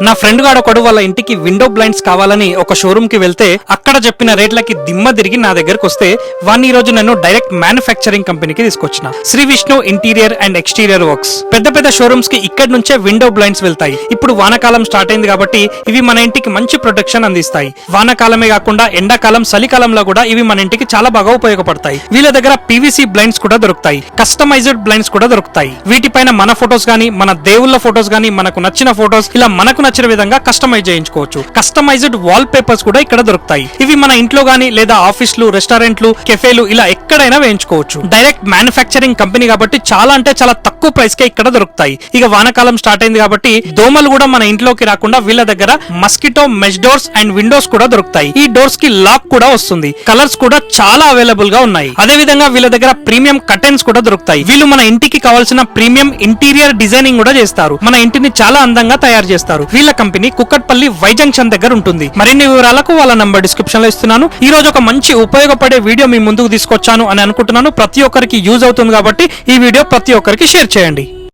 నా ఫ్రెండ్ గాడు ఒకడు వాళ్ళ ఇంటికి విండో బ్లైండ్స్ కావాలని ఒక షోరూమ్ కి వెళ్తే అక్కడ చెప్పిన రేట్లకి దిమ్మ తిరిగి నా దగ్గరకు వస్తే వాన్ని ఈ రోజు నన్ను డైరెక్ట్ మ్యానుఫ్యాక్చరింగ్ కంపెనీకి తీసుకొచ్చిన Shri Vishnu interior and exterior works. పెద్ద పెద్ద షోరూమ్స్ కి ఇక్కడ నుంచే విండో బ్లైండ్స్ వెళ్తాయి. ఇప్పుడు వానాకాలం స్టార్ట్ అయింది కాబట్టి ఇవి మన ఇంటికి మంచి ప్రొటెక్షన్ అందిస్తాయి. వానాకాలమే కాకుండా ఎండాకాలం, చలికాలంలో కూడా ఇవి మన ఇంటికి చాలా బాగా ఉపయోగపడతాయి. వీళ్ళ దగ్గర పీవీసీ బ్లైండ్స్ కూడా దొరుకుతాయి, కస్టమైజ్డ్ బ్లైండ్స్ కూడా దొరుకుతాయి. వీటిపైన మన ఫోటోస్ గానీ, మన దేవుళ్ళ ఫోటోస్ గానీ, మనకు నచ్చిన ఫోటోస్ ఇలా మనకు నచ్చిన విధంగా కస్టమైజ్ చేయించుకోవచ్చు. కస్టమైజ్డ్ వాల్ పేపర్స్ కూడా ఇక్కడ దొరుకుతాయి. ఇవి మన ఇంట్లో గానీ లేదా ఆఫీసులు, రెస్టారెంట్లు, కెఫేలు ఇలా ఎక్కడైనా వేయించుకోవచ్చు. డైరెక్ట్ మ్యానుఫ్యాక్చరింగ్ కంపెనీ కాబట్టి చాలా అంటే చాలా తక్కువ ప్రైస్ కే ఇక్కడ దొరుకుతాయి. ఇక వానాకాలం స్టార్ట్ అయింది కాబట్టి దోమలు కూడా మన ఇంట్లోకి రాకుండా వీళ్ళ దగ్గర mosquito mesh doors and Windows కూడా దొరుకుతాయి. ఈ డోర్స్ కి లాక్ కూడా వస్తుంది. కలర్స్ కూడా చాలా అవైలబుల్ గా ఉన్నాయి. అదే విధంగా వీళ్ళ దగ్గర ప్రీమియం కర్టెన్స్ కూడా దొరుకుతాయి. వీళ్ళు మన ఇంటికి కావాల్సిన ప్రీమియం ఇంటీరియర్ డిజైనింగ్ కూడా చేస్తారు. మన ఇంటిని చాలా అందంగా తయారు చేస్తారు. వీళ్ళ కంపెనీ కుక్కట్పల్లి వై జంక్షన్ దగ్గర ఉంటుంది. మరిన్ని వివరాలకు వాళ్ళ నంబర్ డిస్క్రిప్షన్ లో ఇస్తున్నాను. ఈ రోజు ఒక మంచి ఉపయోగపడే వీడియో మీ ముందుకు తీసుకొచ్చాను అని అనుకుంటున్నాను. ప్రతి ఒక్కరికి యూజ్ అవుతుంది కాబట్టి ఈ వీడియో ప్రతి ఒక్కరికి షేర్ చేయండి.